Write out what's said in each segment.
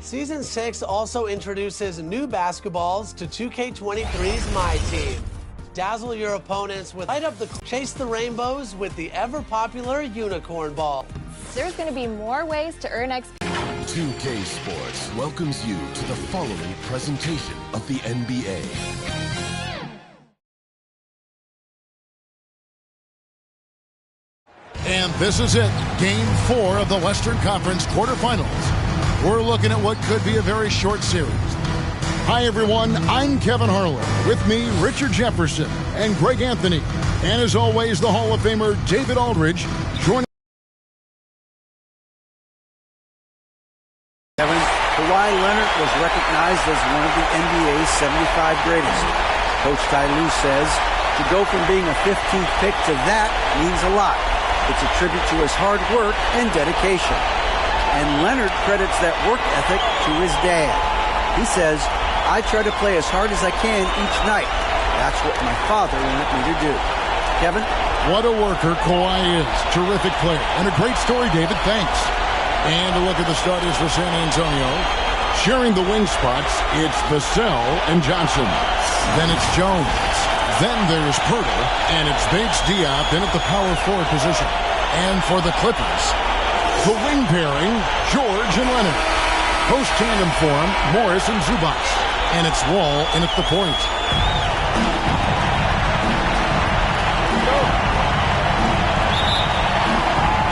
Season 6 also introduces new basketballs to 2K23's My Team. Dazzle your opponents with light up the chase the rainbows with the ever-popular unicorn ball. There's going to be more ways to earn XP. 2K Sports welcomes you to the following presentation of the NBA. And this is it, Game 4 of the Western Conference Quarterfinals. We're looking at what could be a very short series. Hi, everyone. I'm Kevin Harlan. With me, Richard Jefferson and Greg Anthony. And as always, the Hall of Famer David Aldridge joining. Kevin, Kawhi Leonard was recognized as one of the NBA's 75 greatest. Coach Ty Lue says to go from being a 15th pick to that means a lot. It's a tribute to his hard work and dedication. And Leonard credits that work ethic to his dad. He says, I try to play as hard as I can each night. That's what my father wanted me to do. Kevin? What a worker Kawhi is. Terrific player. And a great story, David. Thanks. And a look at the starters for San Antonio. Sharing the wing spots, it's Vassell and Johnson. Then it's Jones. Then there's Pirtle. And it's Bates Diop in at the power forward position. And for the Clippers, the wing pairing, George and Leonard. Post tandem form, Morris and Zubac. And it's Wall in at the point.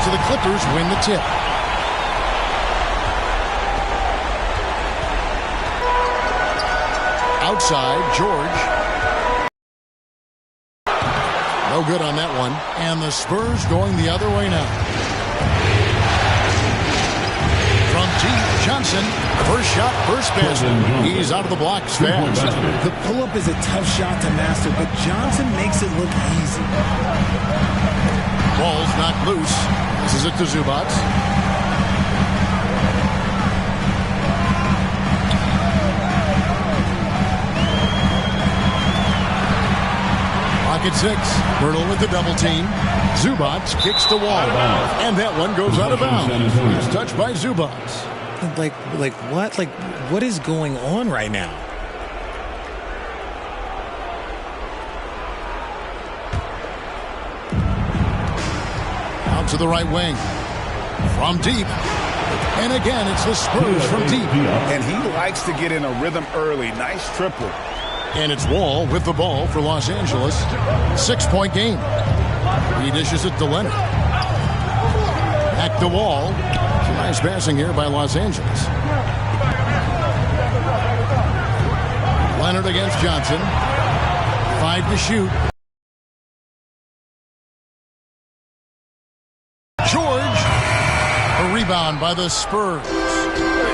So the Clippers win the tip. Outside, George. No good on that one. And the Spurs going the other way now. From deep, Johnson. First shot, first basket. He's out of the blocks fast. The pull-up is a tough shot to master, but Johnson makes it look easy. Ball's knocked loose. This is it to Zubac. Pocket six. Pirtle with the double team. Zubac kicks the wall. And that one goes out of bounds. It's touched by Zubac. Like what? Like, what is going on right now? Out to the right wing. From deep. And again, it's the Spurs from deep. And he likes to get in a rhythm early. Nice triple. And it's Wall with the ball for Los Angeles. 6-point game. He dishes it to Leonard. Back to Wall. Nice passing here by Los Angeles. Leonard against Johnson. 5 to shoot. George. A rebound by the Spurs.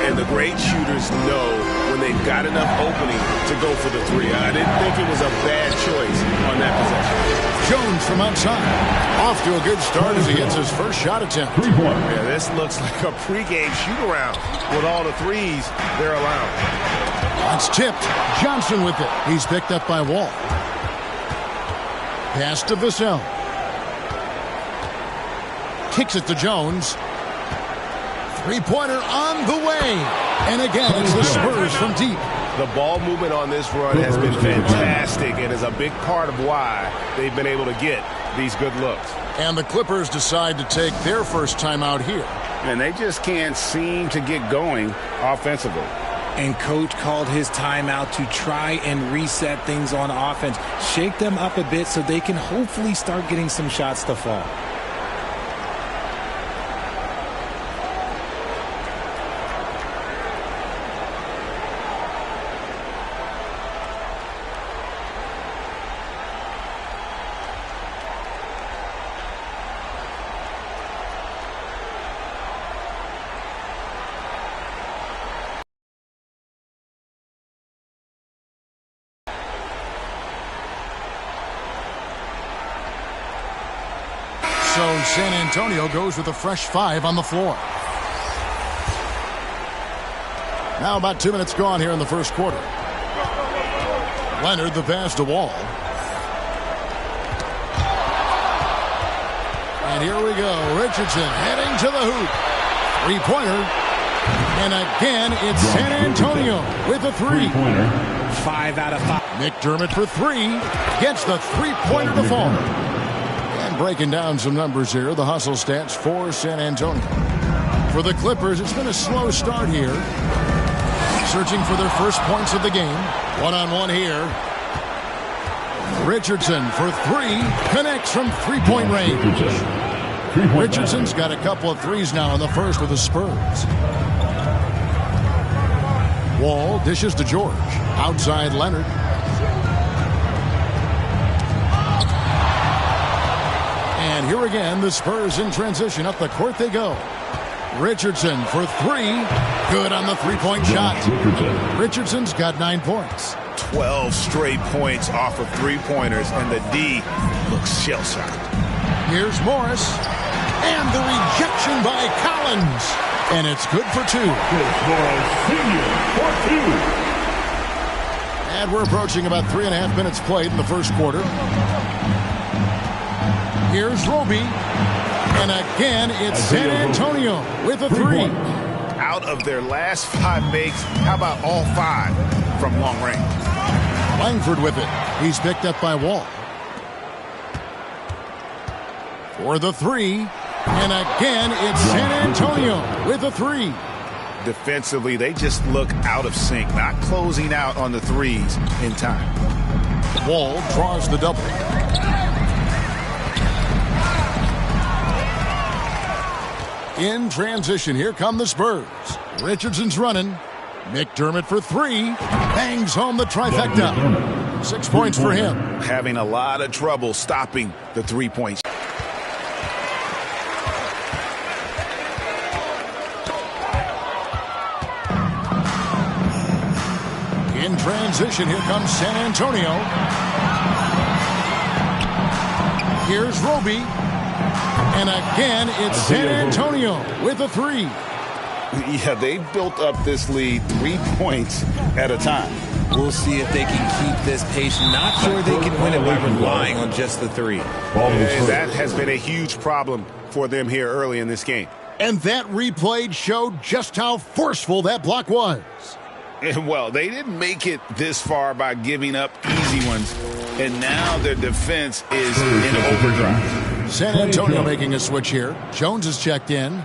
And the great shooters know when they've got enough opening to go for the three. I didn't think it was a bad choice on that possession. Jones from outside. Off to a good start as he hits his first shot attempt. Yeah, this looks like a pregame shoot-around with all the threes they're allowing. That's tipped. Johnson with it. He's picked up by Wall. Pass to Vassell. Kicks it to Jones. Three-pointer on the way. And again, it's the Spurs from deep. The ball movement on this run has been fantastic and is a big part of why they've been able to get these good looks. And the Clippers decide to take their first time out here. And they just can't seem to get going offensively. And Coach called his timeout to try and reset things on offense. Shake them up a bit so they can hopefully start getting some shots to fall. So San Antonio goes with a fresh 5 on the floor. Now about 2 minutes gone here in the first quarter. Leonard the pass to Wall. And here we go. Richardson heading to the hoop. Three-pointer. And again, it's San Antonio with a three. 5 out of 5. McDermott for three. Gets the three-pointer to fall. And breaking down some numbers here, the hustle stats for San Antonio. For the Clippers, it's been a slow start here. Searching for their first points of the game. One-on-one here. Richardson for three. Connects from three-point range. Richardson's got a couple of threes now in the first with the Spurs. Wall dishes to George. Outside Leonard. And here again, the Spurs in transition. Up the court they go. Richardson for three. Good on the three-point shot. Richardson's got 9 points. 12 straight points off of three-pointers, and the D looks shell-shocked. Here's Morris. And the rejection by Collins. And it's good for two. And we're approaching about 3.5 minutes played in the first quarter. Here's Roby. And again, it's San Antonio with a three. Out of their last 5 makes, how about all 5 from long range? Langford with it. He's picked up by Wall. For the three. And again, it's San Antonio with a three. Defensively, they just look out of sync, not closing out on the threes in time. Wall draws the double. In transition, here come the Spurs. Richardson's running. McDermott for three. Bangs home the trifecta. 6 points for him. Having a lot of trouble stopping the three-point shot. In transition, here comes San Antonio. Here's Roby. And again, it's San Antonio with a three. Yeah, they built up this lead 3 points at a time. We'll see if they can keep this pace. Not sure they can win it by relying on just the three. And that has been a huge problem for them here early in this game. And that replay showed just how forceful that block was. And well, they didn't make it this far by giving up easy ones. And now their defense is in overdrive. San Antonio making a switch here. Jones is checked in.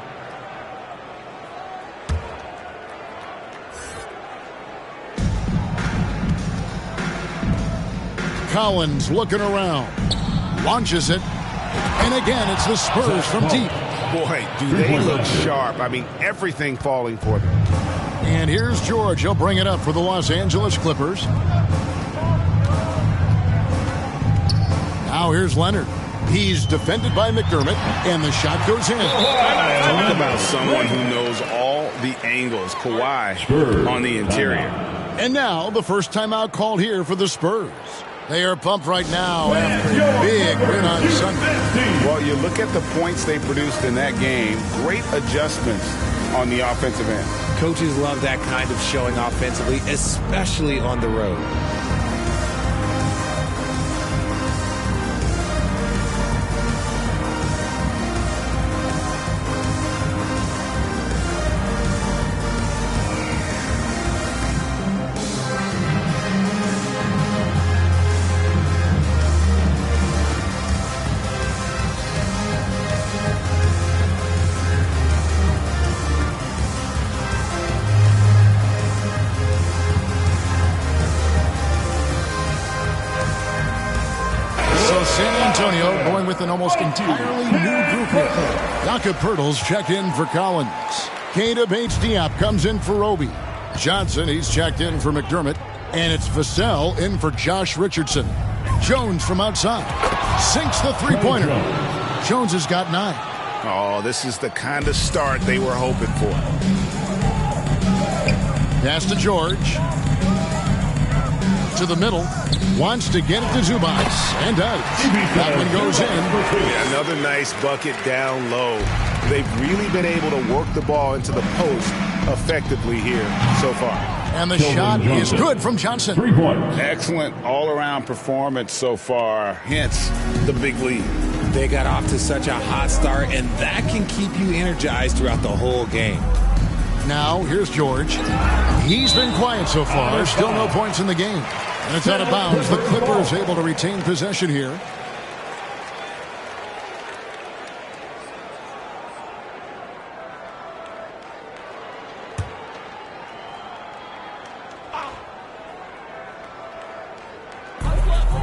Collins looking around. Launches it. And again, it's the Spurs from deep. Boy, do they look sharp. I mean, everything falling for them. And here's George. He'll bring it up for the Los Angeles Clippers. Now here's Leonard. He's defended by McDermott, and the shot goes in. Talk about someone who knows all the angles. Kawhi on the interior. And now the first timeout called here for the Spurs. They are pumped right now after a big win on Sunday. Well, you look at the points they produced in that game. Great adjustments on the offensive end. Coaches love that kind of showing offensively, especially on the road. Going with an almost entirely new group here. Jakob Poeltl's checked in for Collins. Keita Bates-Diop comes in for Roby. Johnson, he's checked in for McDermott. And it's Vassell in for Josh Richardson. Jones from outside. Sinks the three-pointer. Jones has got 9. Oh, this is the kind of start they were hoping for. Pass to George. To the middle. Wants to get it to Zubac. And does. That one goes in. Yeah, another nice bucket down low. They've really been able to work the ball into the post effectively here so far. And the shot is good from Johnson. 3 points. Excellent all-around performance so far, hence the big lead. They got off to such a hot start, and that can keep you energized throughout the whole game. Now, here's George. He's been quiet so far. Still no points in the game. And it's out of bounds. The Clippers able to retain possession here.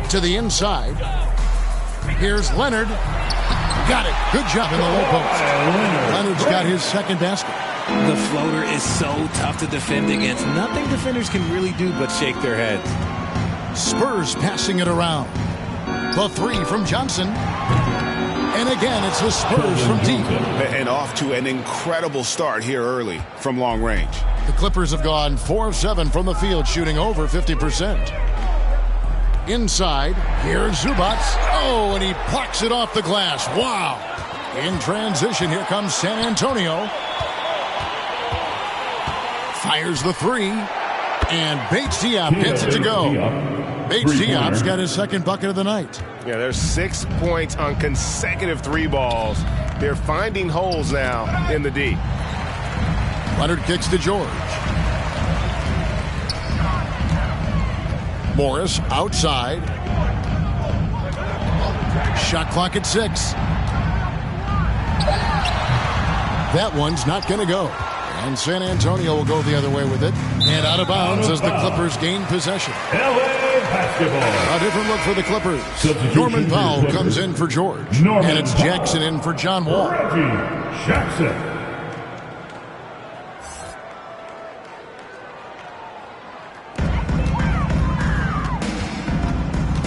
To the inside. Here's Leonard. Got it. Good job in the low post. Leonard's got his second basket. The floater is so tough to defend against. Nothing defenders can really do but shake their heads. Spurs passing it around. The three from Johnson. And again, it's the Spurs from deep. And off to an incredible start here early from long range. The Clippers have gone 4 of 7 from the field, shooting over 50%. Inside, here's Zubac. Oh, and he plucks it off the glass. Wow. In transition, here comes San Antonio. Fires the three. And Bates Diop gets it to go. Bates Diop's got his second bucket of the night. Yeah, there's 6 points on consecutive three balls. They're finding holes now in the D. Leonard kicks to George. Morris outside. Shot clock at 6. That one's not going to go. And San Antonio will go the other way with it. And out of bounds as the Clippers gain possession. A different look for the Clippers. Norman Powell comes in for George. And it's Jackson in for John Wall. Jackson.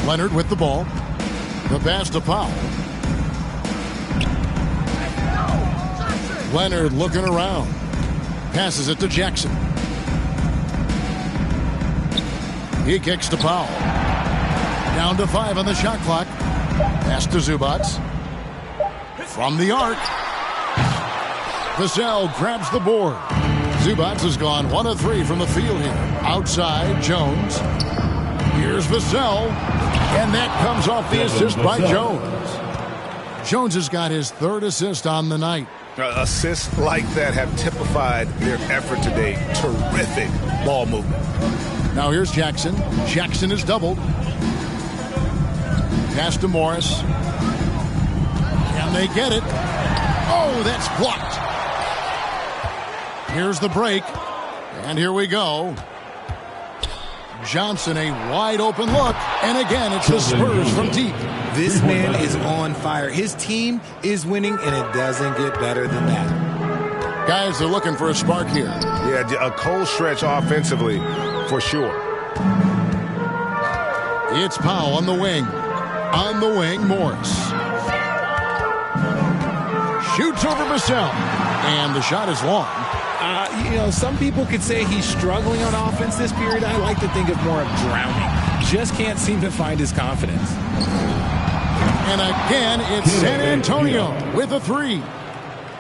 Leonard with the ball. The pass to Powell. Leonard looking around. Passes it to Jackson. He kicks to Powell. Down to 5 on the shot clock. Pass to Zubac. From the arc. Vassell grabs the board. Zubac has gone 1 of 3 from the field here. Outside, Jones. Here's Vassell. And that comes off the assist by Jones. Jones has got his 3rd assist on the night. Assists like that have typified their effort today. Terrific ball movement. Now here's Jackson. Jackson is doubled. Pass to Morris. Can they get it? Oh, that's blocked. Here's the break. And here we go. Johnson, a wide open look. And again, it's the Spurs from deep. This man is on fire. His team is winning, and it doesn't get better than that. Guys, they're looking for a spark here. Yeah, a cold stretch offensively, for sure. It's Powell on the wing. On the wing, Morris. Shoots over Vassell. And the shot is long. Some people could say he's struggling on offense this period. I like to think of more of drowning. Just can't seem to find his confidence. And again, it's San Antonio with a 3.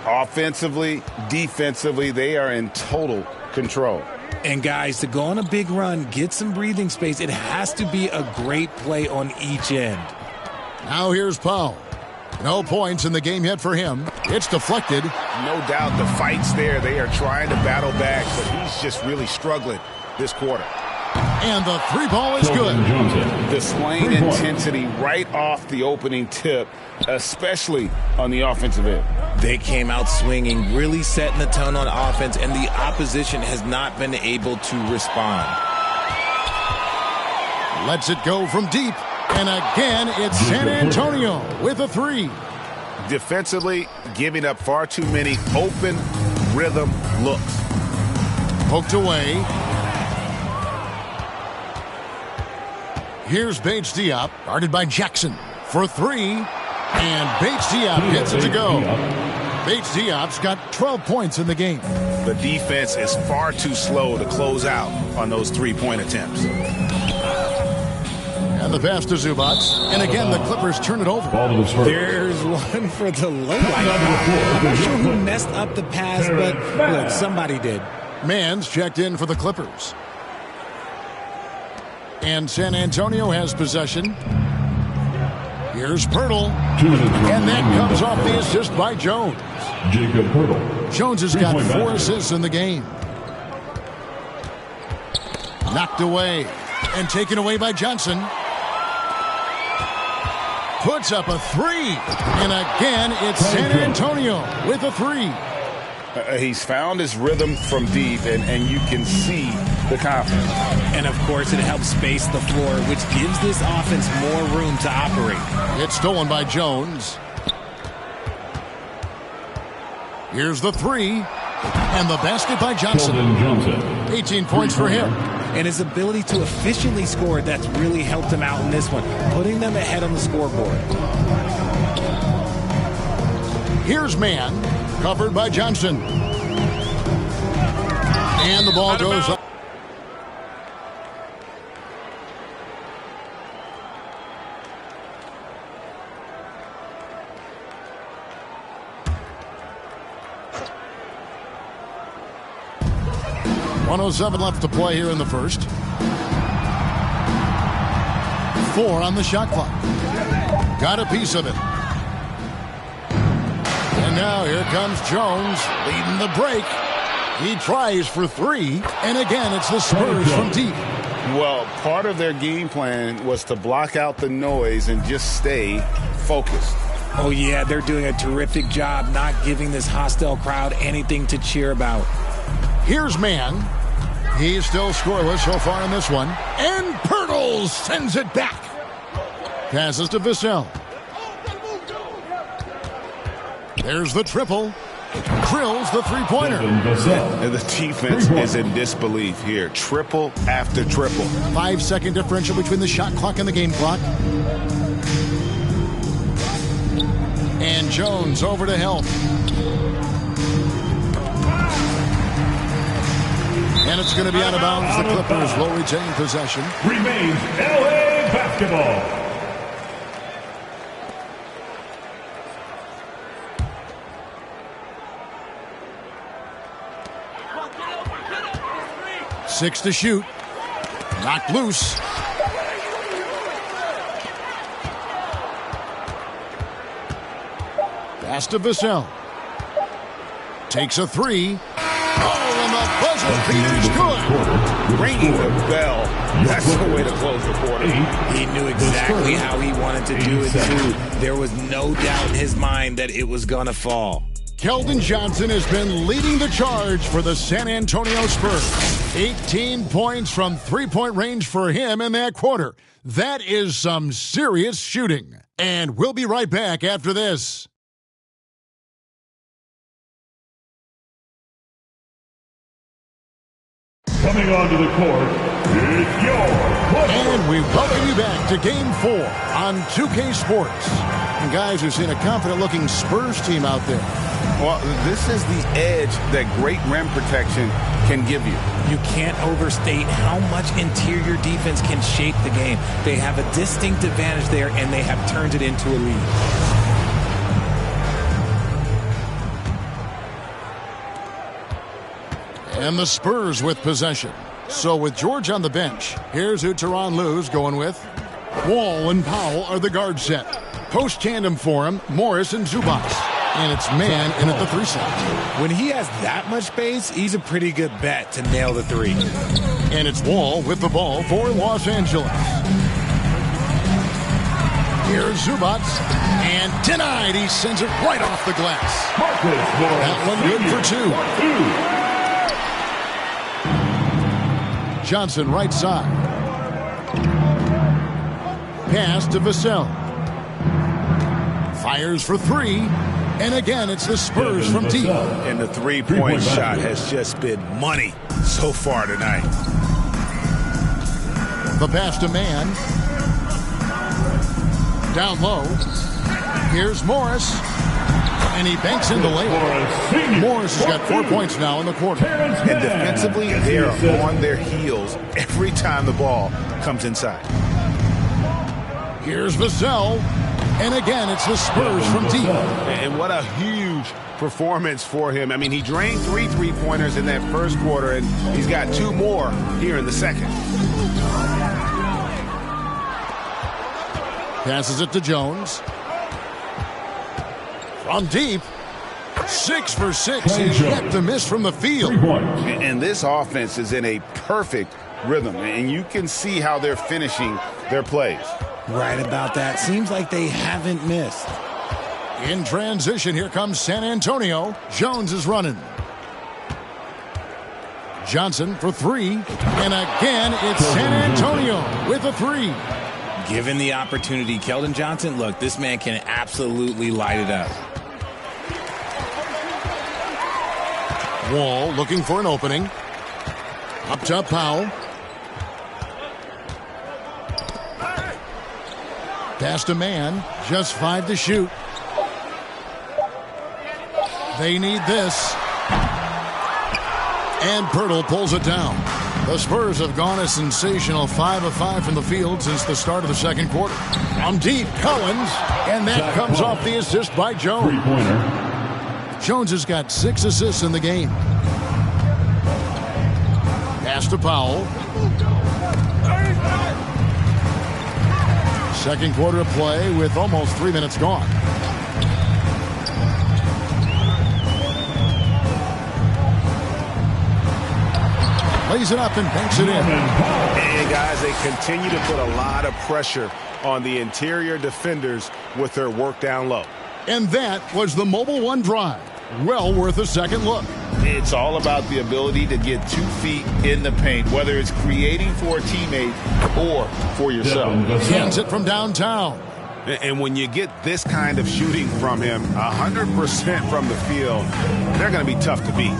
Offensively, defensively, they are in total control. And guys, to go on a big run, get some breathing space, it has to be a great play on each end. Now here's Powell. No points in the game yet for him. It's deflected. No doubt the fight's there. They are trying to battle back, but he's just really struggling this quarter. And the 3 ball is good. Displaying intensity right off the opening tip, especially on the offensive end. They came out swinging, really setting the tone on offense, and the opposition has not been able to respond. Lets it go from deep. And again, it's San Antonio with a 3. Defensively, giving up far too many open rhythm looks. Poked away. Here's Bates Diop, guarded by Jackson for 3. And Bates Diop gets it to go. Bates Diop's got 12 points in the game. The defense is far too slow to close out on those 3-point attempts. And the pass to Zubac. And again, the Clippers turn it over. There's one for the low light. I'm not sure who messed up the pass, but look, somebody did. Mann's checked in for the Clippers. And San Antonio has possession. Here's Pirtle. And that comes off the assist by Jones. Jacob Pirtle. Jones has got 4 assists in the game. Knocked away and taken away by Johnson. Puts up a 3. And again, it's San Antonio with a 3. He's found his rhythm from deep, and you can see the confidence. And, of course, it helps space the floor, which gives this offense more room to operate. It's stolen by Jones. Here's the 3. And the basket by Johnson. 18 points for him. And his ability to efficiently score, that's really helped him out in this one, putting them ahead on the scoreboard. Here's man, covered by Johnson. And the ball goes up. .107 left to play here in the first. 4 on the shot clock. Got a piece of it. And now here comes Jones leading the break. He tries for 3. And again, it's the Spurs from deep. Well, part of their game plan was to block out the noise and just stay focused. Oh, yeah, they're doing a terrific job not giving this hostile crowd anything to cheer about. Here's man. He's still scoreless so far in this one. And Pirtle sends it back. Passes to Vassell. There's the triple. Drills the three-pointer. And the defense is in disbelief here. Triple after triple. 5-second differential between the shot clock and the game clock. And Jones over to help. And it's going to be out of bounds. The Clippers will retain possession. Remains LA basketball. Six to shoot. Knocked loose. Pass to Vassell. Takes a 3. Oh, and the buzzer beater's good. Ringing the bell. That's the way to close the quarter. He knew exactly how he wanted to do it, too. There was no doubt in his mind that it was going to fall. Keldon Johnson has been leading the charge for the San Antonio Spurs. 18 points from three-point range for him in that quarter. That is some serious shooting. And we'll be right back after this. Coming onto the court, it's your pleasure. And we welcome you back to Game 4 on 2K Sports. And guys, we've seen a confident-looking Spurs team out there. Well, this is the edge that great rim protection can give you. You can't overstate how much interior defense can shape the game. They have a distinct advantage there, and they have turned it into a lead. And the Spurs with possession. So with George on the bench, here's who Tyronn Lue's going with. Wall and Powell are the guard set. Post tandem for him, Morris and Zubac. And it's man in at the 3 set. When he has that much space, he's a pretty good bet to nail the 3. And it's Wall with the ball for Los Angeles. Here's Zubac. And denied. He sends it right off the glass. That one good for 2. Johnson right side. Pass to Vassell. Fires for 3. And again, it's the Spurs from deep. And the three-point shot has just been money so far tonight. The pass to man. Down low. Here's Morris. And he banks in the layup. Morris has got 4 points now in the quarter. And defensively, they are on their heels every time the ball comes inside. Here's Vassell. And again, it's the Spurs from deep. And what a huge performance for him. I mean, he drained 3 three-pointers in that first quarter, and he's got 2 more here in the second. Passes it to Jones. From deep. 6 for 6. He's yet to miss from the field. And this offense is in a perfect rhythm, and you can see how they're finishing their plays. Right about that. Seems like they haven't missed. In transition, here comes San Antonio. Jones is running. Johnson for 3. And again, it's San Antonio with a 3. Given the opportunity, Keldon Johnson, look, this man can absolutely light it up. Wall looking for an opening. Up top, Powell. Past a man. Just 5 to shoot. They need this. And Pirtle pulls it down. The Spurs have gone a sensational 5 of 5 from the field since the start of the second quarter. From deep, Collins. And that comes off the assist by Jones. Three-pointer. Jones has got 6 assists in the game. Pass to Powell. Second quarter of play with almost 3 minutes gone. Lays it up and banks it in. And guys, they continue to put a lot of pressure on the interior defenders with their work down low. And that was the Mobile One drive. Well worth a second look. It's all about the ability to get 2 feet in the paint, whether it's creating for a teammate or for yourself. Gets it from downtown. And when you get this kind of shooting from him, 100% from the field, they're going to be tough to beat.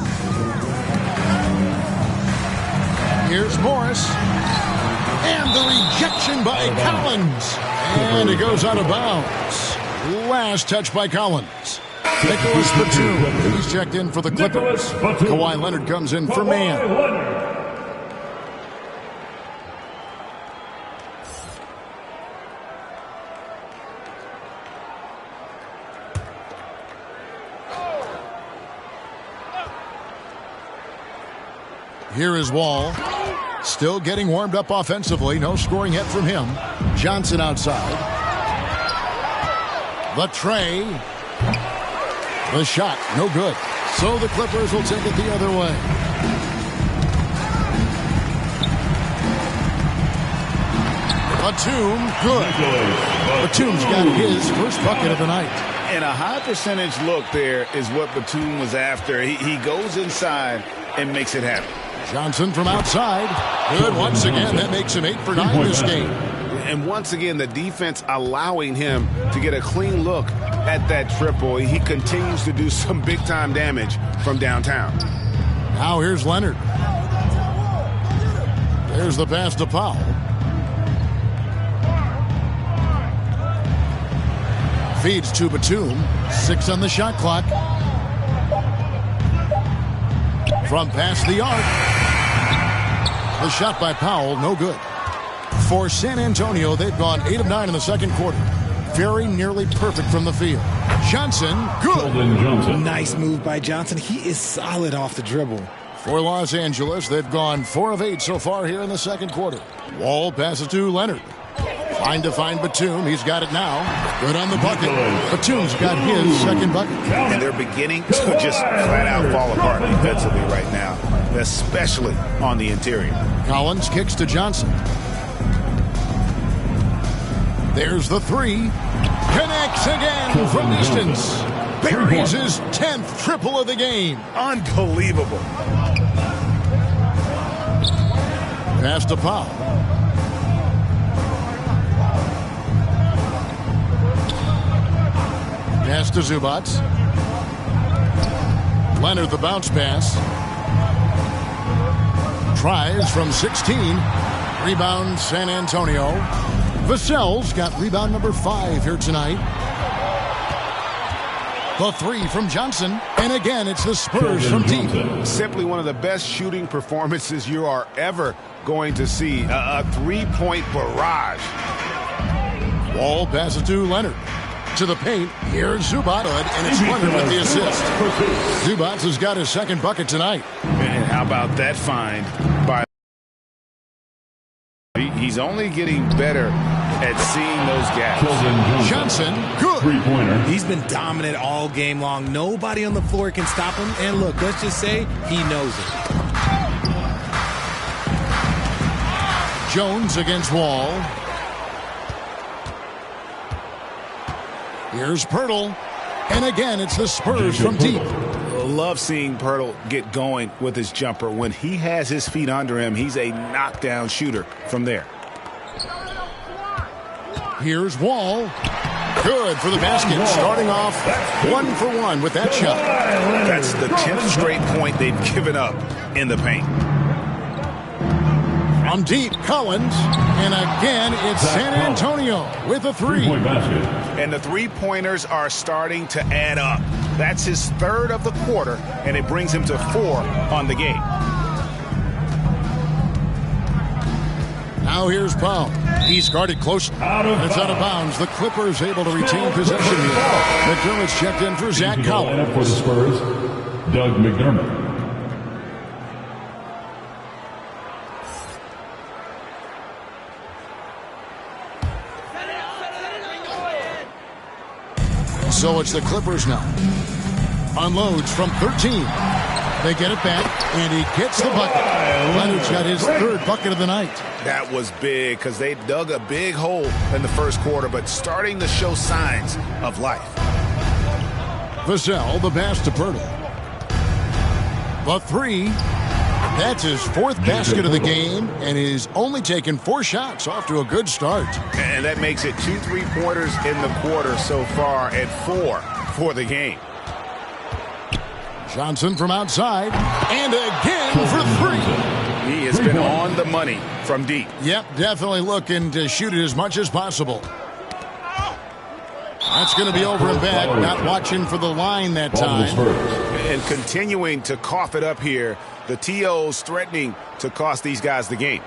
Here's Morris. And the rejection by Collins. And it goes out of bounds. Last touch by Collins. Nicholas Batum. He's checked in for the Clippers. Kawhi Leonard comes in for man. Here is Wall. Still getting warmed up offensively. No scoring yet from him. Johnson outside. The tray. The shot, no good. So the Clippers will take it the other way. Batum, good. Batum's got his first bucket of the night. And a high percentage look there is what Batum was after. He goes inside and makes it happen. Johnson from outside. Good once again. That makes him 8 for 9 this game. And once again, the defense allowing him to get a clean look at that triple. He continues to do some big-time damage from downtown. Now here's Leonard. There's the pass to Powell. Feeds to Batum. 6 on the shot clock. From past the arc. The shot by Powell, no good. For San Antonio, they've gone 8 of 9 in the second quarter. Very nearly perfect from the field. Johnson, good. Nice move by Johnson. He is solid off the dribble. For Los Angeles, they've gone 4 of 8 so far here in the second quarter. Wall passes to Leonard. Trying to find Batum. He's got it now. Good on the bucket. Batum's got his second bucket. And they're beginning to just flat out fall apart defensively right now, especially on the interior. Collins kicks to Johnson. There's the 3. Connects again from distance. Buries his 10th triple of the game. Unbelievable. Pass to Powell. Pass to Zubac. Leonard the bounce pass. Tries from 16. Rebound San Antonio. Vassell's got rebound number 5 here tonight. The 3 from Johnson. And again, it's the Spurs from deep. Simply one of the best shooting performances you are ever going to see. A 3-point barrage. Wall passes to Leonard. To the paint. Here's Zubac. And it's Leonard with the assist. Zubac has got his second bucket tonight. And how about that find by... He's only getting better at seeing those gaps. Johnson, good. Three-pointer. He's been dominant all game long. Nobody on the floor can stop him. And look, let's just say he knows it. Jones against Wall. Here's Pirtle. And again, it's the Spurs from deep. Love seeing Pirtle get going with his jumper. When he has his feet under him, he's a knockdown shooter from there. Here's Wall. Good for the basket. Starting off 1 for 1 with that shot. That's the 10th straight point they've given up in the paint. From deep, Collins. And again, it's San Antonio with a three. Three-point basket. And the three-pointers are starting to add up. That's his third of the quarter, and it brings him to 4 on the game. Now here's Powell. He's guarded close. It's out of bounds. The Clippers able to retain possession here. McDermott's checked in for Zach Collins. For the Spurs, Doug McDermott. So it's the Clippers now. Unloads from 13. They get it back, and he gets the bucket. Leonard's got his third bucket of the night. That was big because they dug a big hole in the first quarter, but starting to show signs of life. Vassell, the pass to Pirtle. The three. That's his fourth basket of the game, and he's only taken 4 shots. Off to a good start. And that makes it 2 3-pointers in the quarter so far and 4 for the game. Johnson from outside, and again for 3. He has been on the money from deep. Yep, definitely looking to shoot it as much as possible. That's going to be over and back, not watching for the line that time. And continuing to cough it up here. The TOs threatening to cost these guys the game.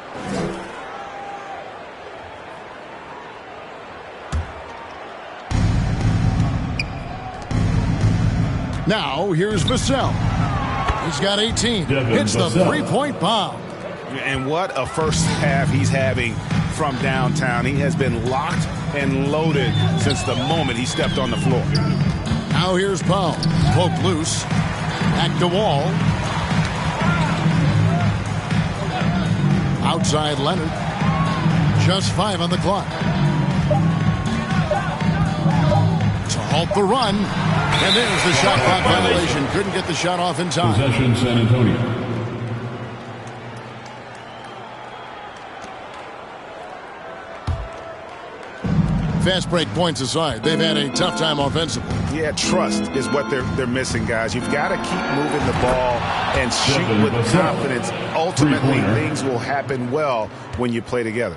Now, here's Vassell. He's got 18. Hits the three-point bomb. And what a first half he's having from downtown. He has been locked and loaded since the moment he stepped on the floor. Now here's Powell. Poked loose. Back to Wall. Outside Leonard. Just 5 on the clock. To halt the run. And there's the shot clock violation. Couldn't get the shot off in time. Possession, San Antonio. Fast break points aside, they've had a tough time offensively. Yeah, trust is what they're missing, guys. You've got to keep moving the ball and shoot with confidence. Ultimately, things will happen well when you play together.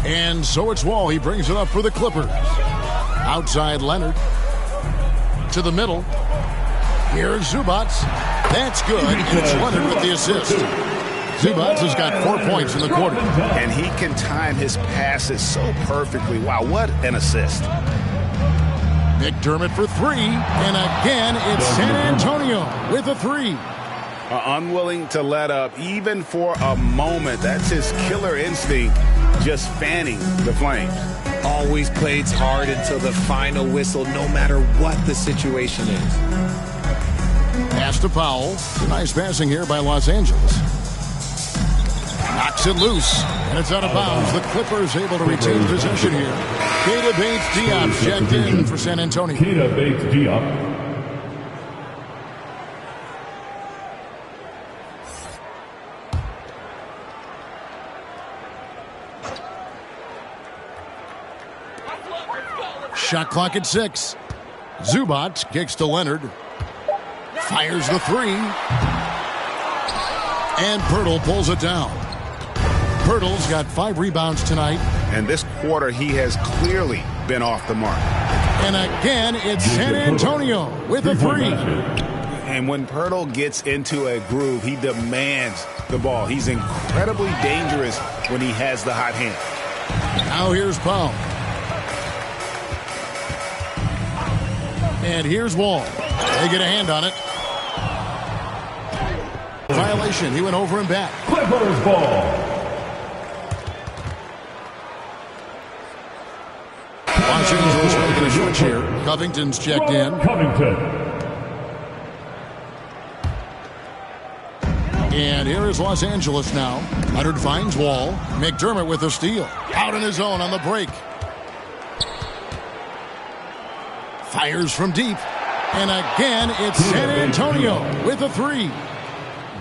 And so it's Wall. He brings it up for the Clippers. Outside Leonard. To the middle. Here's Zubats. That's good. And it's Leonard with the assist. Zubats has got 4 points in the quarter. And he can time his passes so perfectly. Wow, what an assist. McDermott for 3. And again, it's San Antonio with a 3. Unwilling to let up even for a moment. That's his killer instinct, just fanning the flames. Always plays hard until the final whistle, no matter what the situation is. Pass to Powell. Nice passing here by Los Angeles. Knocks it loose, and it's out of bounds. The Clippers able to retain possession here. Keita Bates-Diop checked in for San Antonio. Keita Bates-Diop. Shot clock at 6. Zubats kicks to Leonard. Fires the 3. And Pirtle pulls it down. Pirtle's got 5 rebounds tonight. And this quarter, he has clearly been off the mark. And again, it's San Antonio with a 3. And when Pirtle gets into a groove, he demands the ball. He's incredibly dangerous when he has the hot hand. Now here's Powell. And here's Wall. They get a hand on it. Violation. He went over and back. Clippers ball. Los Angeles making a switch here. Covington's checked in. Covington. And here is Los Angeles now. Leonard finds Wall. McDermott with a steal. Out on his own on the break. Fires from deep. And again, it's San Antonio with a three.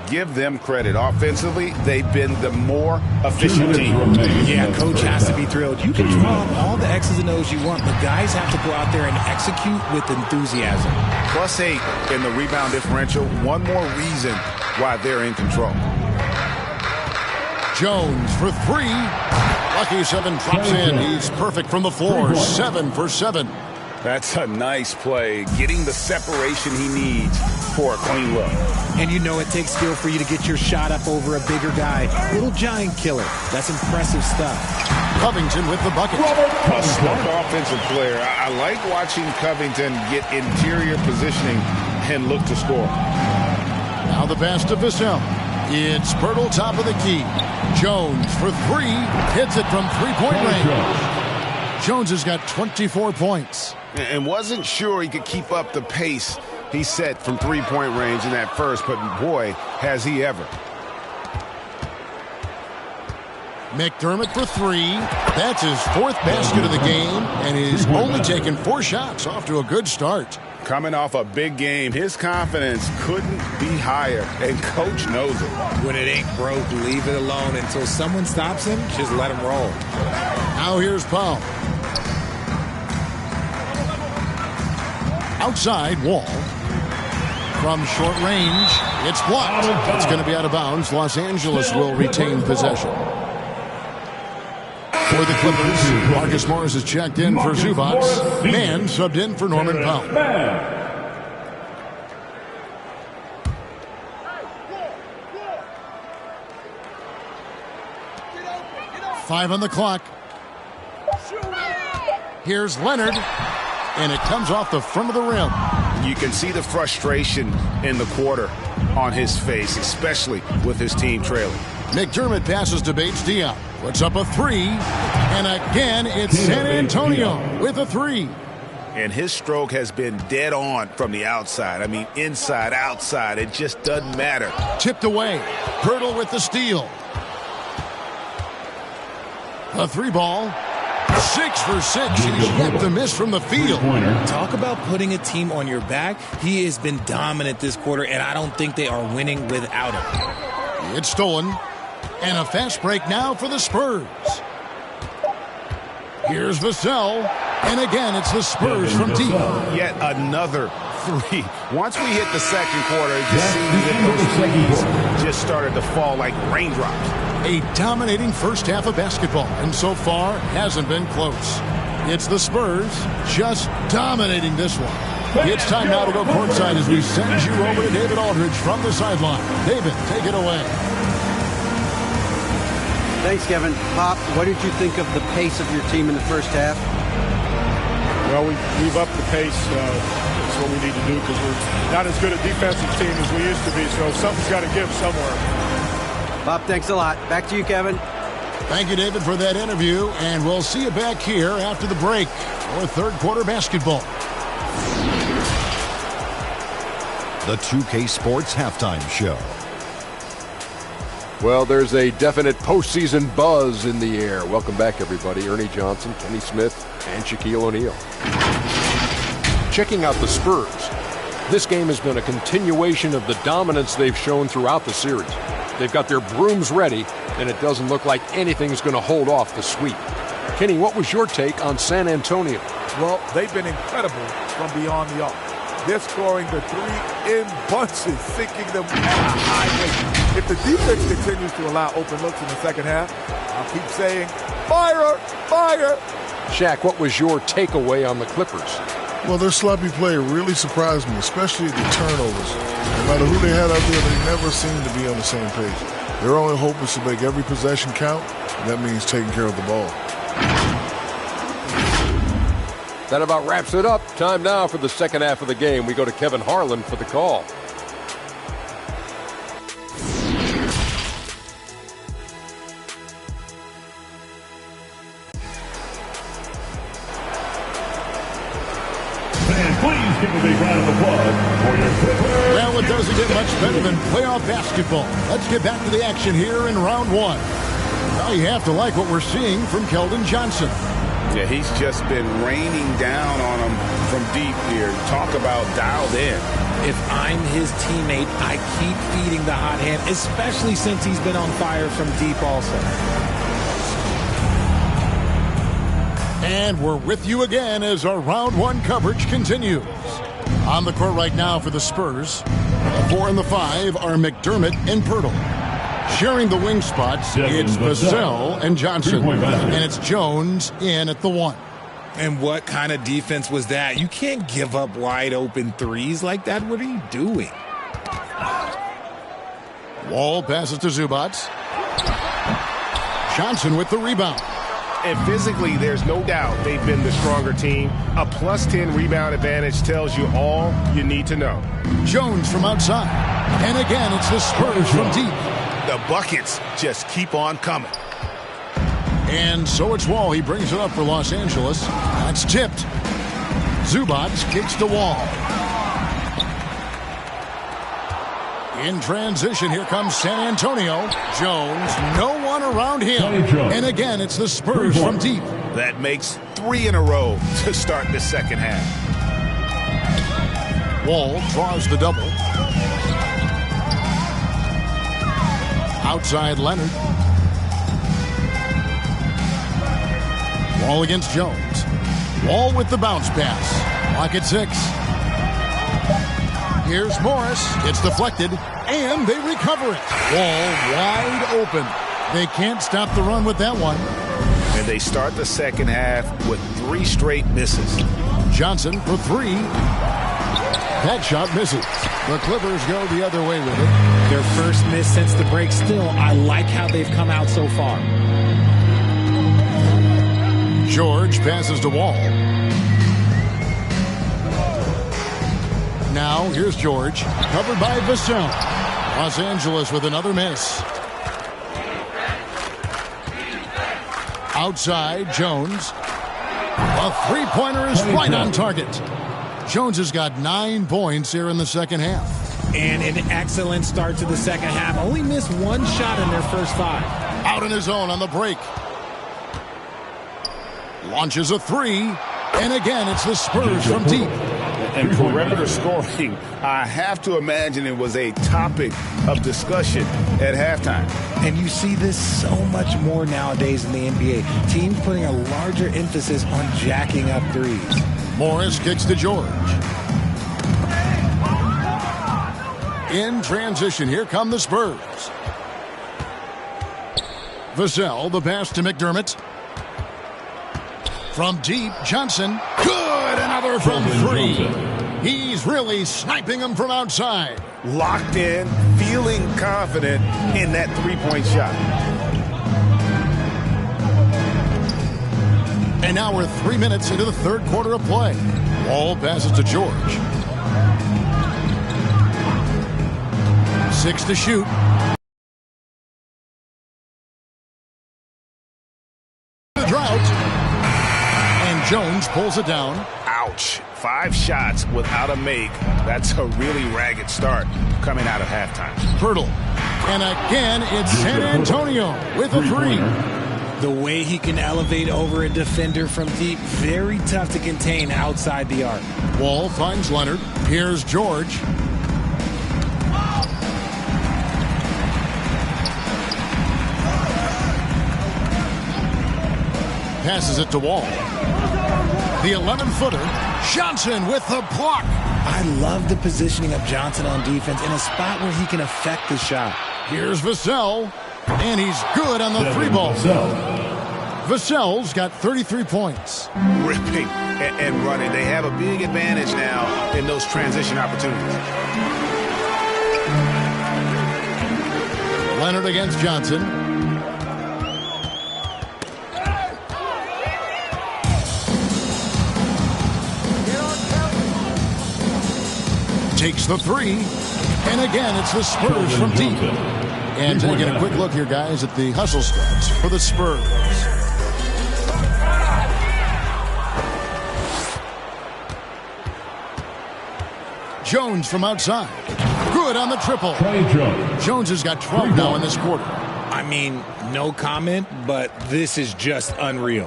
Give them credit. Offensively, they've been the more efficient team. Yeah, coach has to be thrilled. You can draw up all the X's and O's you want, but guys have to go out there and execute with enthusiasm. +8 in the rebound differential. One more reason why they're in control. Jones for three. Lucky 7 drops in. He's perfect from the floor. 7 for 7. That's a nice play. Getting the separation he needs for a clean look. And you know it takes skill for you to get your shot up over a bigger guy. Little giant killer. That's impressive stuff. Covington with the bucket. A smart offensive player. I like watching Covington get interior positioning and look to score. Now the pass to Vassell. It's Pirtle top of the key. Jones for three. Hits it from three-point range. Jones has got 24 points. And wasn't sure he could keep up the pace he set from three-point range in that first, but boy, has he ever. McDermott for three. That's his 4th basket of the game, and he's only taken 4 shots. Off to a good start. Coming off a big game, his confidence couldn't be higher, and coach knows it. When it ain't broke, leave it alone until someone stops him. Just let him roll. Now here's Powell. Outside, Wall. From short range, it's blocked. It's going to be out of bounds. Los Angeles will retain possession. For the Clippers, Marcus Morris is checked in for Zubac. Mann subbed in for Norman Powell. 5 on the clock. Here's Leonard. And it comes off the front of the rim. You can see the frustration in the quarter on his face, especially with his team trailing. McDermott passes to Bates Diop. Puts up a three. And again, it's San Antonio with a three. And his stroke has been dead on from the outside. I mean, inside, outside. It just doesn't matter. Tipped away. Pirtle with the steal. A three ball. 6 for 6. He's yet to miss from the field. Talk about putting a team on your back. He has been dominant this quarter, and I don't think they are winning without him. It's stolen. And a fast break now for the Spurs. Here's Vassell. And again, it's the Spurs from deep. Yet another three. Once we hit the second quarter, it just seemed as if those threes just started to fall like raindrops. A dominating first half of basketball, and so far hasn't been close. It's the Spurs just dominating this one. It's time now to go courtside as we send you over to David Aldridge from the sideline. David, take it away. Thanks, Kevin. Pop, what did you think of the pace of your team in the first half? Well, we've upped the pace. That's what we need to do because we're not as good a defensive team as we used to be, so something's got to give somewhere. Bob, thanks a lot. Back to you, Kevin. Thank you, David, for that interview, and we'll see you back here after the break for third quarter basketball. The 2K Sports Halftime Show. Well, there's a definite postseason buzz in the air. Welcome back, everybody. Ernie Johnson, Kenny Smith, and Shaquille O'Neal. Checking out the Spurs. This game has been a continuation of the dominance they've shown throughout the series. They've got their brooms ready, and it doesn't look like anything's going to hold off the sweep. Kenny, what was your take on San Antonio? Well, they've been incredible from beyond the arc. They're scoring the three in bunches, sinking them at a high rate. If the defense continues to allow open looks in the second half, I'll keep saying, fire, fire. Shaq, what was your takeaway on the Clippers? Well, their sloppy play really surprised me, especially the turnovers. No matter who they had out there, they never seemed to be on the same page. Their only hope is to make every possession count, and that means taking care of the ball. That about wraps it up. Time now for the second half of the game. We go to Kevin Harlan for the call. give a big round of applause for your Clippers. Well, it doesn't get much better than playoff basketball. Let's get back to the action here in round one. Now you have to like what we're seeing from Keldon Johnson. Yeah, he's just been raining down on him from deep here. Talk about dialed in. If I'm his teammate, I keep feeding the hot hand, especially since he's been on fire from deep also. And we're with you again as our round one coverage continues. On the court right now for the Spurs, the 4 and the 5 are McDermott and Pirtle. Sharing the wing spots, it's Vassell and Johnson. And it's Jones in at the 1. And what kind of defense was that? You can't give up wide open threes like that. What are you doing? Wall passes to Zubac. Johnson with the rebound. And physically, there's no doubt they've been the stronger team. A +10 rebound advantage tells you all you need to know. Jones from outside. And again, it's the Spurs from deep. The buckets just keep on coming. And so it's Wall. He brings it up for Los Angeles. That's tipped. Zubac kicks to Wall. In transition, here comes San Antonio. Jones, no one around him. And again, it's the Spurs from deep. That makes 3 in a row to start the second half. Wall draws the double. Outside Leonard. Wall against Jones. Wall with the bounce pass. Clock at 6. Here's Morris. It's deflected, and they recover it. Wall wide open. They can't stop the run with that one. And they start the second half with 3 straight misses. Johnson for 3. That shot misses. The Clippers go the other way with it. Their first miss since the break. Still, I like how they've come out so far. George passes to Wall. Now, here's George. Covered by Vassell. Los Angeles with another miss. Outside, Jones. A three-pointer is right on target. Jones has got 9 points here in the second half. And an excellent start to the second half. Only missed 1 shot in their first 5. Out on his own on the break. Launches a 3. And again, it's the Spurs from deep. And perimeter scoring, I have to imagine it was a topic of discussion at halftime. And you see this so much more nowadays in the NBA. Teams putting a larger emphasis on jacking up threes. Morris kicks to George. In transition, here come the Spurs. Vassell, the pass to McDermott. From deep, Johnson. Good! Another from 3. He's really sniping them from outside. Locked in, feeling confident in that 3-point shot. And now we're 3 minutes into the third quarter of play. Wall passes to George. 6 to shoot. The drought. And Jones pulls it down. Ouch. 5 shots without a make. That's a really ragged start coming out of halftime. Pirtle. And again, it's San Antonio with a 3. The way he can elevate over a defender from deep, very tough to contain outside the arc. Wall finds Leonard. Here's George. Passes it to Wall. The 11-footer. Johnson with the block. I love the positioning of Johnson on defense in a spot where he can affect the shot. Here's Vassell. And he's good on the 3 ball. Vassell's got 33 points. Ripping and running. They have a big advantage now in those transition opportunities. Leonard against Johnson. Takes the 3. And again, it's the Spurs from deep. And taking a quick look here, guys, at the hustle stats for the Spurs. Jones from outside. Good on the triple. Jones has got 12 now in this quarter. I mean, no comment, but this is just unreal.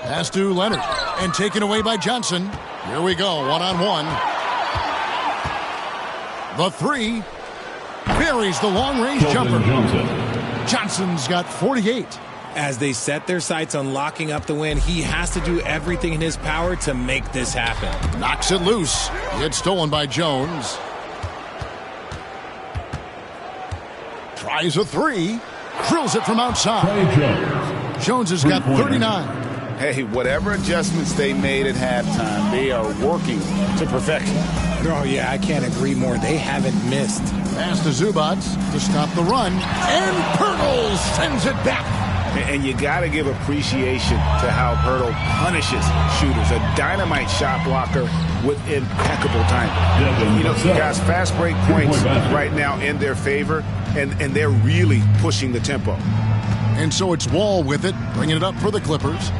Pass to Leonard, and taken away by Johnson. Here we go, one-on-one. The three. Buries the long-range jumper. Johnson's got 48. As they set their sights on locking up the win, he has to do everything in his power to make this happen. Knocks it loose. It's stolen by Jones. Tries a three. Drills it from outside. Jones has got 39. Hey, whatever adjustments they made at halftime, they are working to perfection. Oh, yeah, I can't agree more. They haven't missed. Pass to Zubac to stop the run. And Pirtle sends it back. And you got to give appreciation to how Pirtle punishes shooters. A dynamite shot blocker with impeccable timing. You know, guys, fast break points right now in their favor, and they're really pushing the tempo. And so it's Wall with it, bringing it up for the Clippers.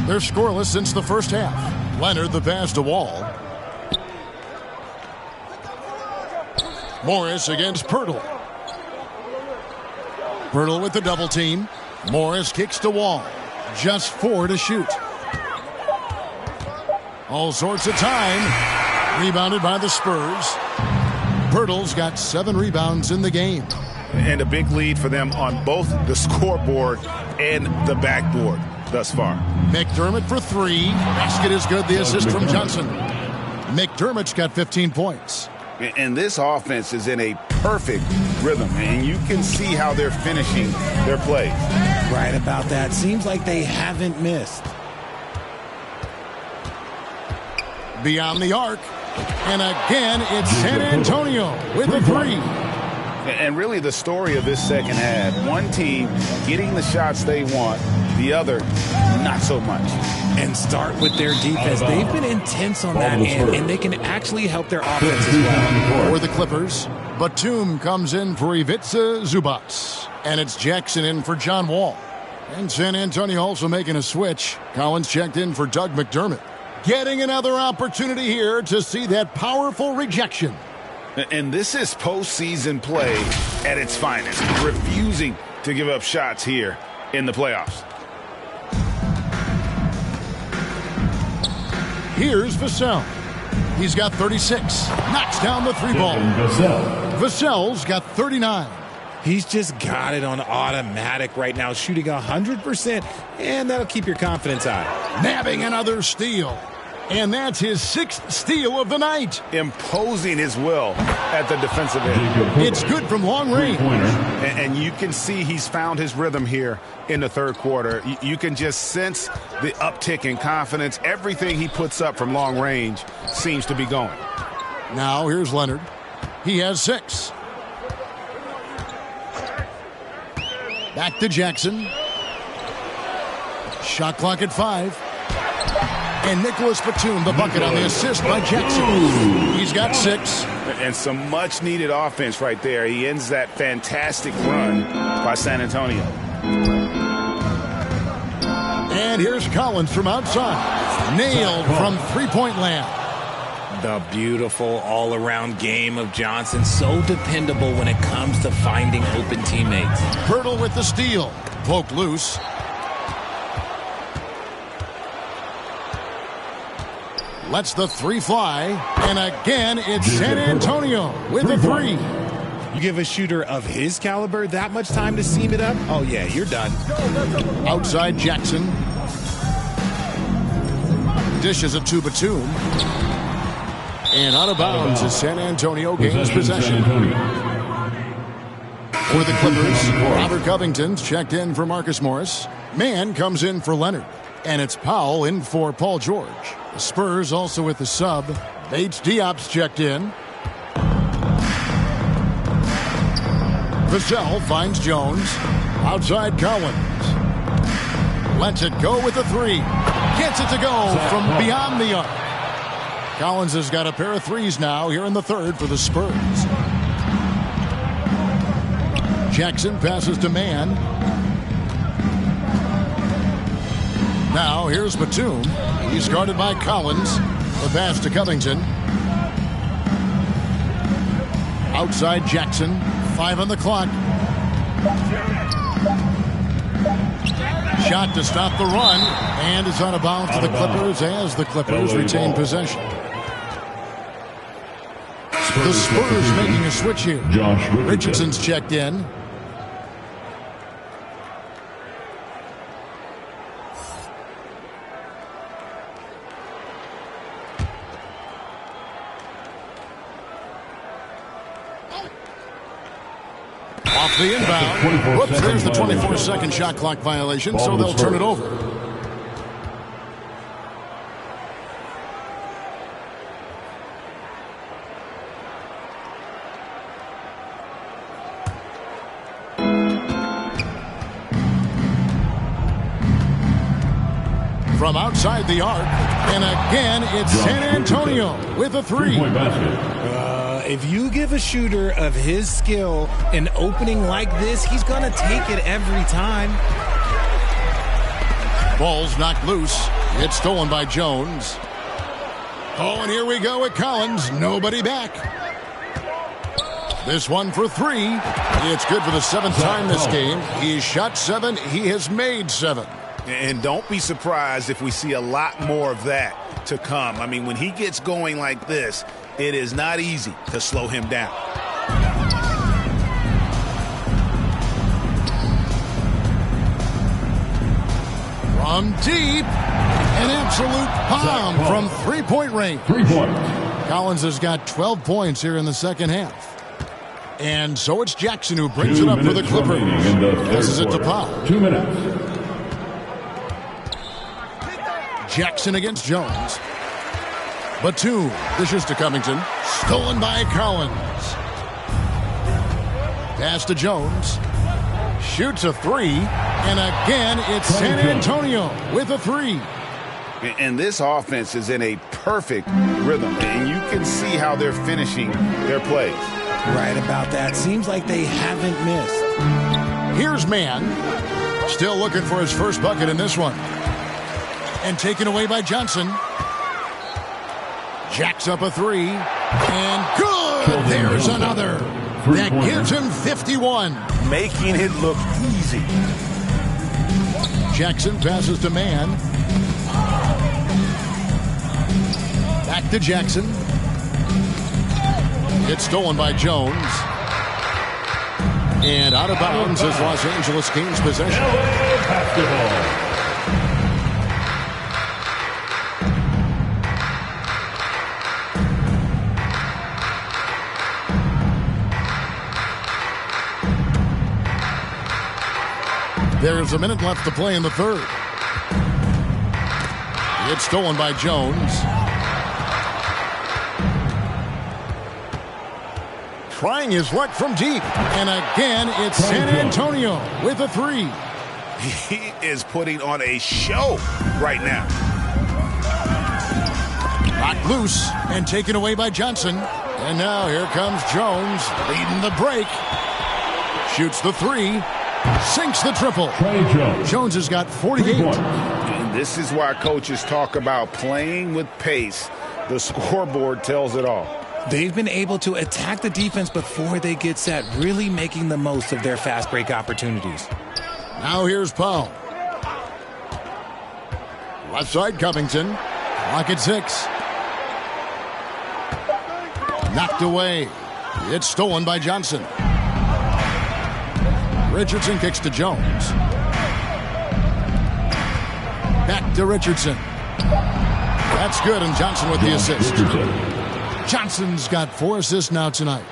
They're scoreless since the first half. Leonard the pass to Wall. Morris against Pirtle. Pirtle with the double team. Morris kicks to Wall. Just 4 to shoot. All sorts of time. Rebounded by the Spurs. Pirtle's got 7 rebounds in the game. And a big lead for them on both the scoreboard and the backboard thus far. McDermott for 3. Basket is good. The assist from Johnson. McDermott's got 15 points. And this offense is in a perfect rhythm, and you can see how they're finishing their plays. Right about that. Seems like they haven't missed. Beyond the arc. And again, it's San Antonio with a 3. And really the story of this second half, one team getting the shots they want, the other not so much. And start with their defense. They've been intense on that end, and they can actually help their offense as well. For the Clippers, Batum comes in for Ivica Zubac. And it's Jackson in for John Wall. And San Antonio also making a switch. Collins checked in for Doug McDermott. Getting another opportunity here to see that powerful rejection. And this is postseason play at its finest. Refusing to give up shots here in the playoffs. Here's Vassell. He's got 36. Knocks down the 3 ball. Vassell's got 39. He's just got it on automatic right now, shooting 100%, and that'll keep your confidence high. Nabbing another steal. And that's his 6th steal of the night. Imposing his will at the defensive end. It's good from long range. And you can see he's found his rhythm here in the third quarter. You can just sense the uptick in confidence. Everything he puts up from long range seems to be going. Now here's Leonard. He has 6. Back to Jackson. Shot clock at 5. And Nicholas Batum, the bucket on the assist by Jackson. He's got 6. And some much-needed offense right there. He ends that fantastic run by San Antonio. And here's Collins from outside. Nailed from three-point land. The beautiful all-around game of Johnson. So dependable when it comes to finding open teammates. Pirtle with the steal. Poke loose. Lets the 3 fly. And again, it's San Antonio with the 3. You give a shooter of his caliber that much time to seam it up? Oh, yeah, you're done. Outside Jackson. Dishes it to Batum. And out of bounds as San Antonio gains possession. For the Clippers, Robert Covington's checked in for Marcus Morris. Mann comes in for Leonard. And it's Powell in for Paul George. The Spurs also with the sub. Bates Diop's checked in. Vassell finds Jones. Outside Collins. Lets it go with the 3. Gets it to go from beyond the arc. Collins has got a pair of 3s now here in the third for the Spurs. Jackson passes to Mann. Now here's Batum. He's guarded by Collins. The pass to Covington. Outside Jackson. 5 on the clock. Shot to stop the run. And it's out of bounds to the Clippers as the Clippers retain possession. The Spurs making a switch here. Richardson's checked in. Off the inbound. Whoops, there's the 24-second shot clock violation, so they'll turn it over. From outside the arc, and again, it's San Antonio with a 3. If you give a shooter of his skill an opening like this, he's going to take it every time. Ball's knocked loose. It's stolen by Jones. Oh, and here we go with Collins. Nobody back. This one for 3. It's good for the 7th time this game. He's shot 7. He has made 7. And don't be surprised if we see a lot more of that to come. I mean, when he gets going like this, it is not easy to slow him down. From deep, an absolute bomb from three-point range. 3 points. Collins has got 12 points here in the second half. And so it's Jackson who brings it up for the Clippers. Passes it to Powell. 2 minutes. Jackson against Jones. Batum dishes to Covington. Stolen by Collins. Pass to Jones. Shoots a 3. And again, it's San Antonio with a 3. And this offense is in a perfect rhythm. And you can see how they're finishing their plays. Right about that. Seems like they haven't missed. Here's Mann. Still looking for his first bucket in this one. And taken away by Johnson. Jacks up a 3. And good! There's another. That gives him 51. Making it look easy. Jackson passes to Mann. Back to Jackson. It's stolen by Jones. And out of bounds is Los Angeles Kings possession. Basketball. There's a minute left to play in the third. It's stolen by Jones. Trying his luck from deep. And again, it's San Antonio with a 3. He is putting on a show right now. Knocked loose and taken away by Johnson. And now here comes Jones leading the break. Shoots the 3. Sinks the triple. Jones has got 48. And this is why coaches talk about playing with pace. The scoreboard tells it all. They've been able to attack the defense before they get set, really making the most of their fast break opportunities. Now here's Powell. Left side Covington. Clock at 6. Knocked away. It's stolen by Johnson. Richardson kicks to Jones. Back to Richardson. That's good, and Johnson with the assist. Johnson's got 4 assists now tonight.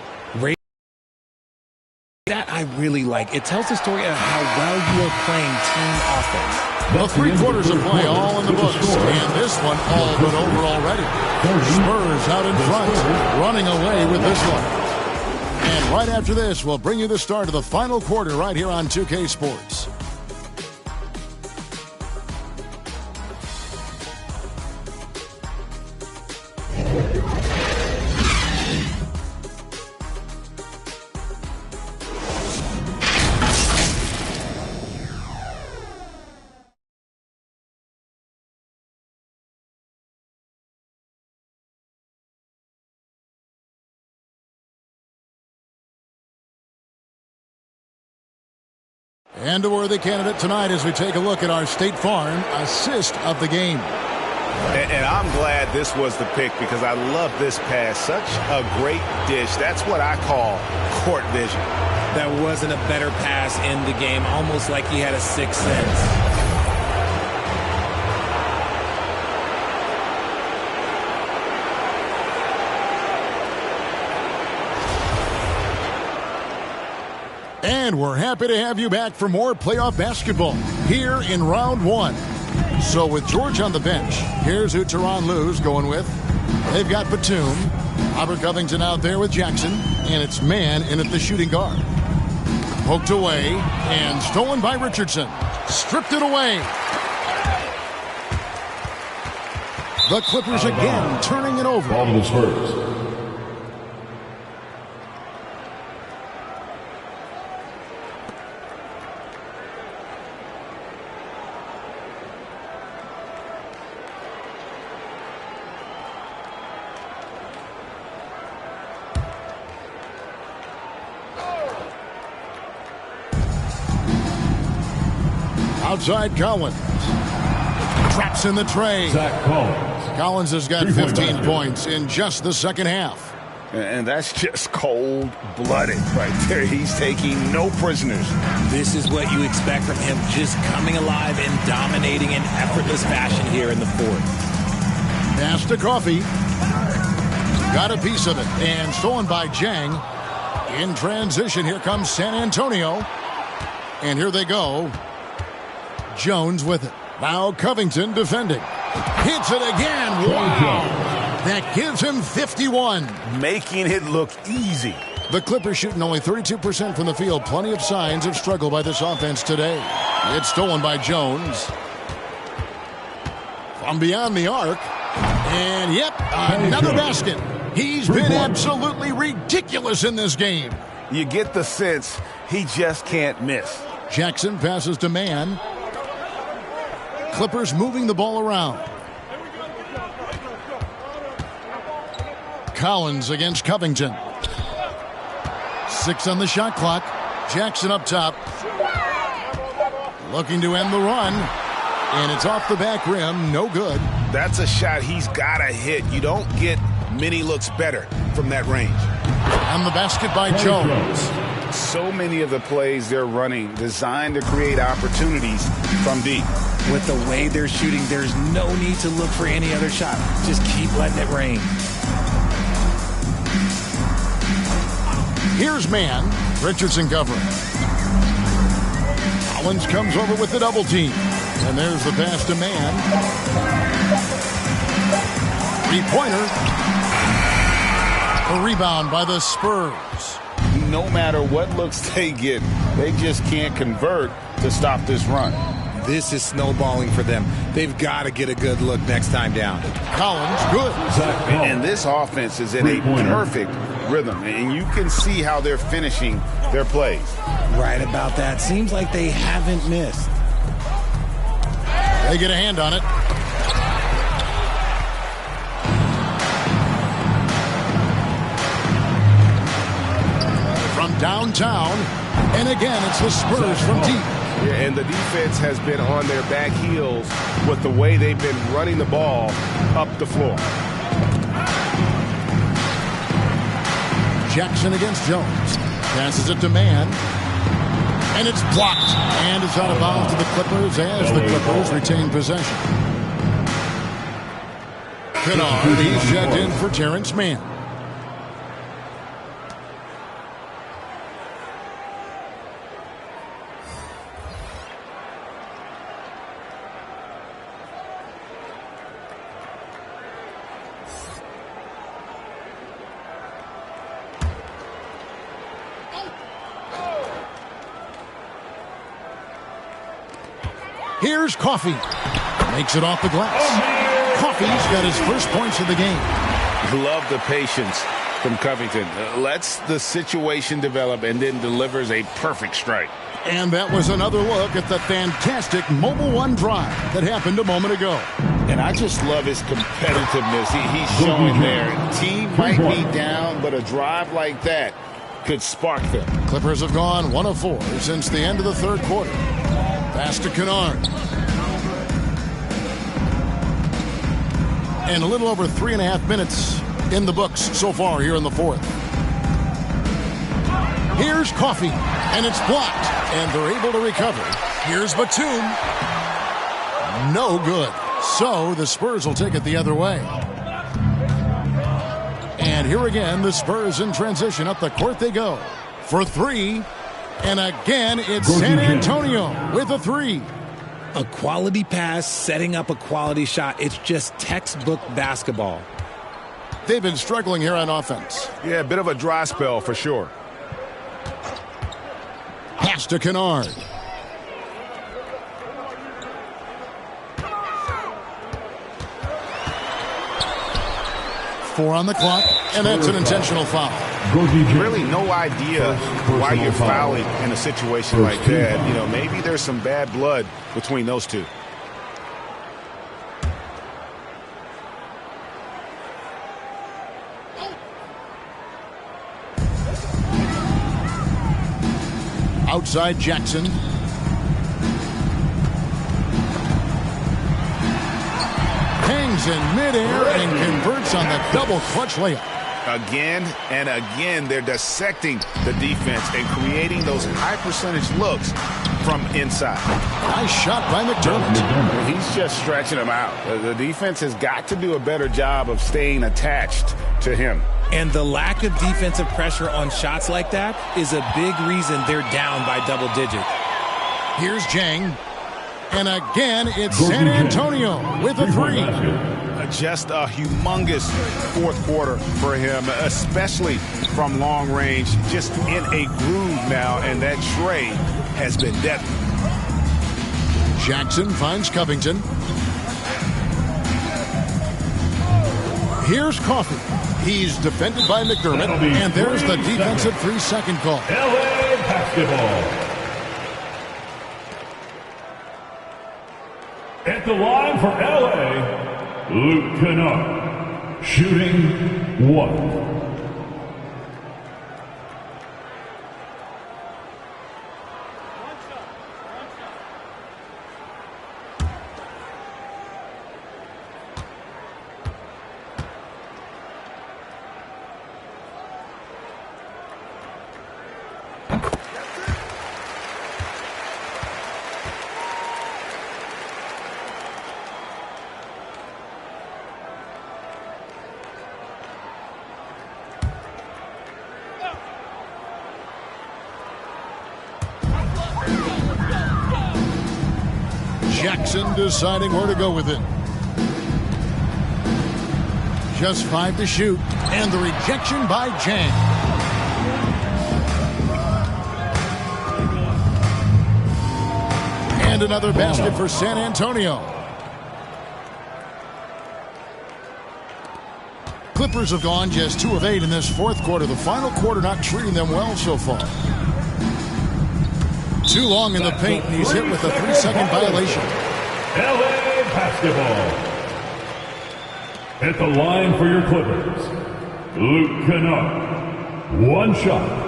That I really like. It tells the story of how well you are playing team offense. Well, 3 quarters of play all in the books, and this one all but over already. Spurs out in front, running away with this one. And right after this, we'll bring you the start of the final quarter right here on 2K Sports. And a worthy candidate tonight as we take a look at our State Farm assist of the game. And I'm glad this was the pick because I love this pass. Such a great dish. That's what I call court vision. That wasn't a better pass in the game, almost like he had a sixth sense. And we're happy to have you back for more playoff basketball here in round one. So with George on the bench, here's who Teron Lou's going with. They've got Batum, Robert Covington out there with Jackson, and it's man in at the shooting guard. Poked away and stolen by Richardson. Stripped it away. The Clippers again turning it over. Ball to the Spurs. Outside Collins. Traps in the tray. Zach Collins. Collins has got 15 points in just the second half. And that's just cold-blooded right there. He's taking no prisoners. This is what you expect from him, just coming alive and dominating in effortless fashion here in the fourth. Pass to Coffee. Got a piece of it and stolen by Jang. In transition, here comes San Antonio. And here they go. Jones with it. Now Covington defending. Hits it again. Wow. That gives him 51. Making it look easy. The Clippers shooting only 32% from the field. Plenty of signs of struggle by this offense today. It's stolen by Jones. From beyond the arc. And yep, another basket. He's been absolutely ridiculous in this game. You get the sense he just can't miss. Jackson passes to Mann. Clippers moving the ball around. Collins against Covington. 6 on the shot clock. Jackson up top. Looking to end the run. And it's off the back rim. No good. That's a shot he's got to hit. You don't get many looks better from that range. And the basket by Jones. So many of the plays they're running designed to create opportunities from deep. With the way they're shooting, there's no need to look for any other shot. Just keep letting it rain. Here's Mann. Richardson covering. Collins comes over with the double team. And there's the pass to Mann. Three-pointer. A rebound by the Spurs. No matter what looks they get, they just can't convert to stop this run. This is snowballing for them. They've got to get a good look next time down. Collins, good. And this offense is in a perfect rhythm, and you can see how they're finishing their plays. Right about that. Seems like they haven't missed. They get a hand on it. From downtown, and again, it's the Spurs from deep. Yeah, and the defense has been on their back heels with the way they've been running the ball up the floor. Jackson against Jones. Passes it to Mann. And it's blocked. And it's out of bounds to the Clippers as the Clippers retain possession. Kennard, he's checked in for Terrence Mann. Here's Coffee. Makes it off the glass. Coffee's got his first points of the game. Love the patience from Covington. Lets the situation develop and then delivers a perfect strike. And that was another look at the fantastic Mobile One drive that happened a moment ago. And I just love his competitiveness. He's showing there. Team might be down, but a drive like that could spark them. Clippers have gone 1 of 4 since the end of the third quarter. Pass to Kennard. And a little over 3.5 minutes in the books so far here in the fourth. Here's Coffey, and it's blocked, and they're able to recover. Here's Batum. No good. So the Spurs will take it the other way. And here again, the Spurs in transition. Up the court they go for 3. And again, it's San Antonio with a 3. A quality pass, setting up a quality shot. It's just textbook basketball. They've been struggling here on offense. Yeah, a bit of a dry spell for sure. Pass to Kennard. Four on the clock, and that's an intentional foul. Really no idea why you're fouling in a situation like that. You know, maybe there's some bad blood between those two. Outside Jackson. Hangs in midair and converts on the double clutch layup. Again and again, they're dissecting the defense and creating those high percentage looks from inside. Nice shot by McDermott. He's just stretching them out. The defense has got to do a better job of staying attached to him. And the lack of defensive pressure on shots like that is a big reason they're down by double digits. Here's Jang. And again, it's San Antonio with a 3. Just a humongous fourth quarter for him, especially from long range. Just in a groove now, and that trade has been deadly. Jackson finds Covington. Here's Coffey. He's defended by McDermott, and there's the defensive 3-second call. LA basketball. At the line for LA, Luke Kennard, shooting 1. Jackson deciding where to go with it. Just 5 to shoot, and the rejection by Jang. And another basket for San Antonio. Clippers have gone just 2 of 8 in this fourth quarter. The final quarter not treating them well so far. Too long in the paint, and he's hit with a 3-second violation. LA basketball. At the line for your Clippers, Luke Kennard. 1 shot.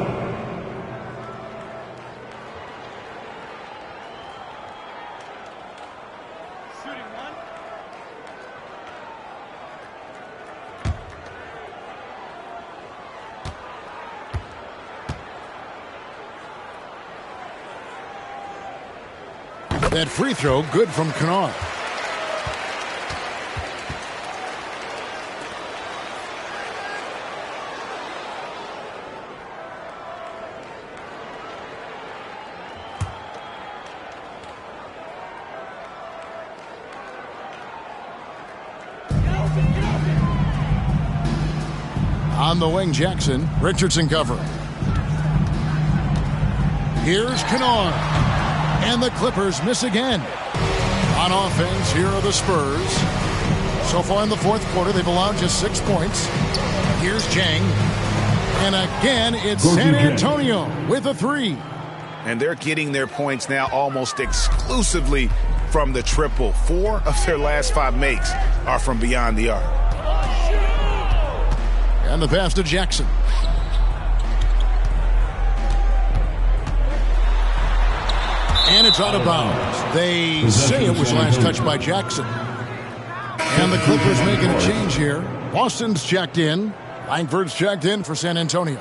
That free throw, good from Kennard. On the wing, Jackson. Richardson cover. Here's Kennard. And the Clippers miss again. On offense, here are the Spurs. So far in the fourth quarter, they've allowed just 6 points. Here's Jang. And again, it's San Antonio with a 3. And they're getting their points now almost exclusively from the triple. 4 of their last 5 makes are from beyond the arc. And the pass to Jackson. it's out of bounds. They say it was last touched by Jackson. And the Clippers making a change here. Boston's checked in. Langford's checked in for San Antonio.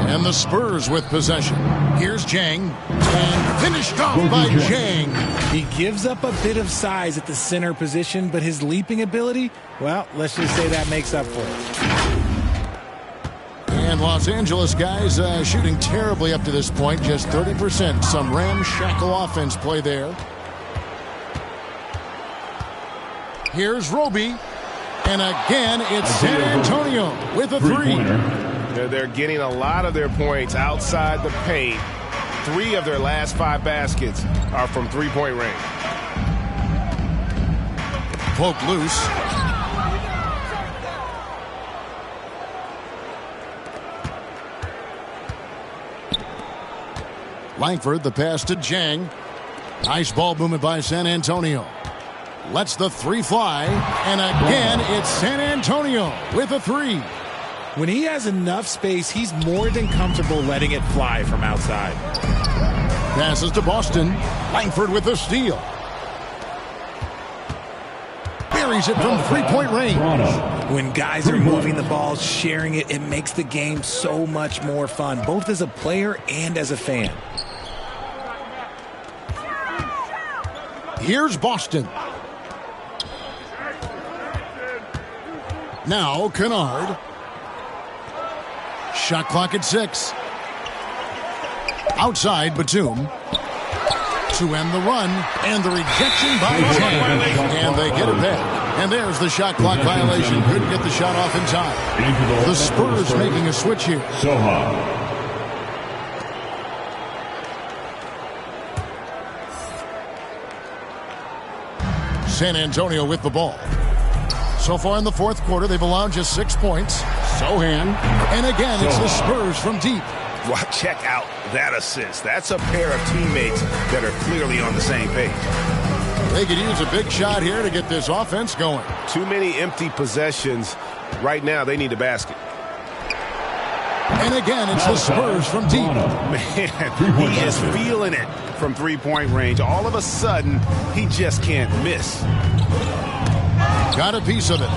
And the Spurs with possession. Here's Jang. And finished off by Jang. He gives up a bit of size at the center position, but his leaping ability, well, let's just say that makes up for it. And Los Angeles guys shooting terribly up to this point. Just 30%. Some ramshackle offense play there. Here's Roby. And again, it's San Antonio with a three. They're getting a lot of their points outside the paint. 3 of their last 5 baskets are from three-point range. Poke loose. Langford, the pass to Jang. Nice ball movement by San Antonio. Lets the three fly. And again, it's San Antonio with a three. When he has enough space, he's more than comfortable letting it fly from outside. Passes to Boston. Langford with the steal. Buries it from three-point range. When guys are moving the ball, sharing it, it makes the game so much more fun, both as a player and as a fan. Here's Boston. Now Kennard. Shot clock at 6. Outside Batum. To end the run. And the rejection by Jang. And they get it back. And there's the shot clock violation. Couldn't get the shot off in time. The Spurs making a switch here. San Antonio with the ball. So far in the fourth quarter, they've allowed just 6 points. Sohan. And again, it's the Spurs from deep. Well, check out that assist. That's a pair of teammates that are clearly on the same page. They could use a big shot here to get this offense going. Too many empty possessions. Right now, they need a basket. And again, it's the Spurs from deep. Man, he is feeling it from three-point range. All of a sudden, he just can't miss. Got a piece of it.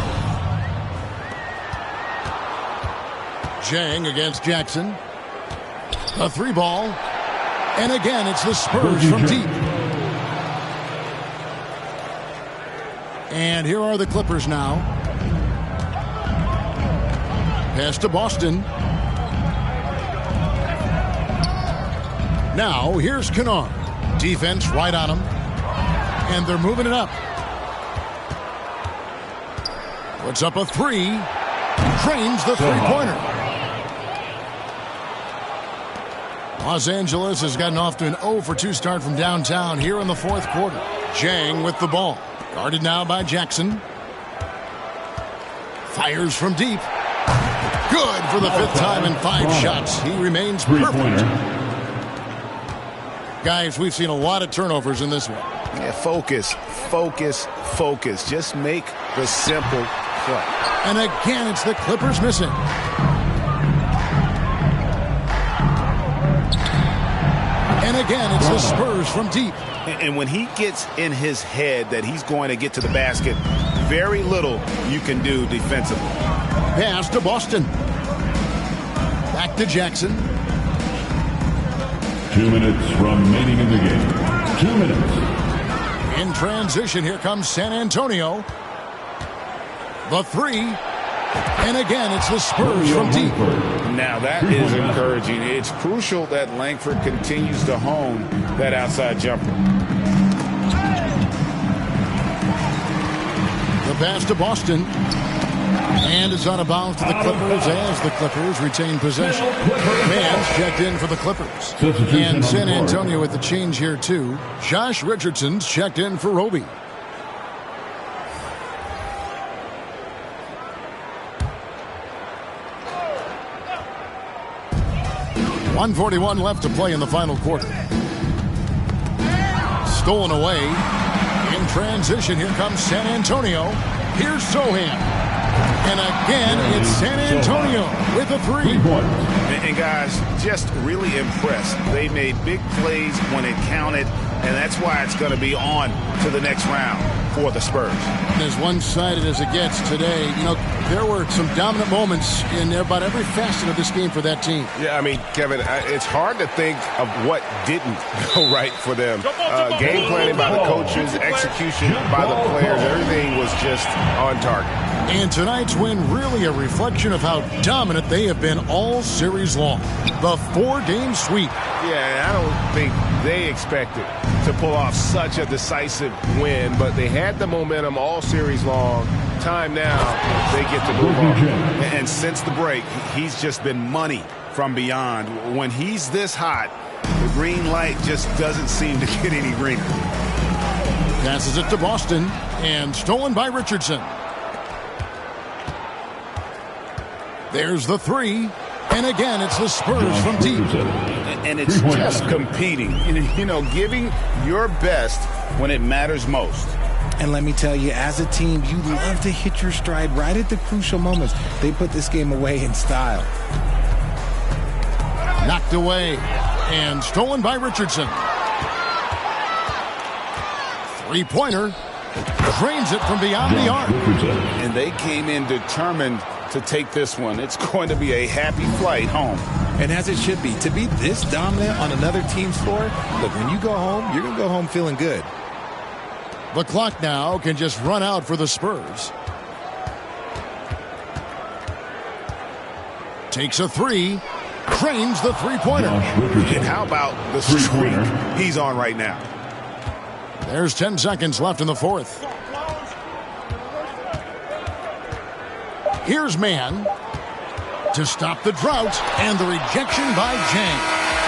Jang against Jackson. A three ball. And again, it's the Spurs from deep. And here are the Clippers now. Pass to Boston. Now, here's Kennard. Defense right on him. And they're moving it up. Puts up a three. Drains the three-pointer. Los Angeles has gotten off to an 0-for-2 start from downtown here in the fourth quarter. Jang with the ball. Guarded now by Jackson. Fires from deep. Good for the 5th time in 5 shots. He remains perfect. Guys, we've seen a lot of turnovers in this one. Yeah, focus. Just make the simple play. And again, it's the Clippers missing. And again, it's the Spurs from deep. And when he gets in his head that he's going to get to the basket, very little you can do defensively. Pass to Boston. Back to Jackson. 2 minutes remaining in the game. 2 minutes. In transition, here comes San Antonio. The three. And again, it's the Spurs from deep. Now that is encouraging. It's crucial that Langford continues to hone that outside jumper. The pass to Boston. And it's out of bounds to the Clippers as the Clippers retain possession. Fans checked in for the Clippers. And San Antonio with the change here too. Josh Richardson's checked in for Roby. .141 left to play in the final quarter. Stolen away. In transition, here comes San Antonio. Here's Sohan. And again, it's San Antonio with a 3. And guys, just really impressed. They made big plays when it counted, and that's why it's going to be on to the next round for the Spurs. As one-sided as it gets today, you know, there were some dominant moments in about every facet of this game for that team. Yeah, I mean, Kevin, it's hard to think of what didn't go right for them. Game planning by the coaches, execution by the players, everything was just on target. And tonight's win really a reflection of how dominant they have been all series long. The 4-game sweep. Yeah, I don't think they expected to pull off such a decisive win, but they had the momentum all series long. Time now, they get to move on. And since the break, he's just been money from beyond. When he's this hot, the green light just doesn't seem to get any greener. Passes it to Boston, and stolen by Richardson. There's the 3. And again, it's the Spurs from deep. And it's just competing. You know, giving your best when it matters most. And let me tell you, as a team, you love to hit your stride right at the crucial moments. They put this game away in style. Knocked away and stolen by Richardson. 3-pointer. Drains it from beyond the arc. And they came in determined to take this one. It's going to be a happy flight home. And as it should be. To be this dominant on another team's floor, look, when you go home, you're going to go home feeling good. The clock now can just run out for the Spurs. Takes a 3. Cranes the 3-pointer. And how about the streak he's on right now? There's 10 seconds left in the 4th. Here's Mann to stop the drought, and the rejection by Jang.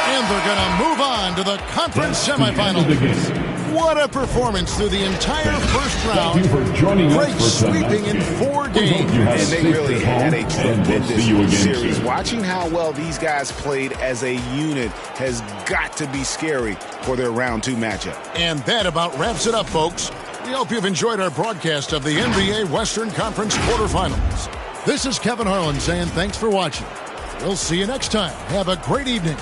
And they're going to move on to the conference semifinals. What a performance through the entire first round. Great sweeping in 4 games. And they really had a tremendous series. Watching how well these guys played as a unit has got to be scary for their round 2 matchup. And that about wraps it up, folks. We hope you've enjoyed our broadcast of the NBA Western Conference Quarterfinals. This is Kevin Harlan saying thanks for watching. We'll see you next time. Have a great evening.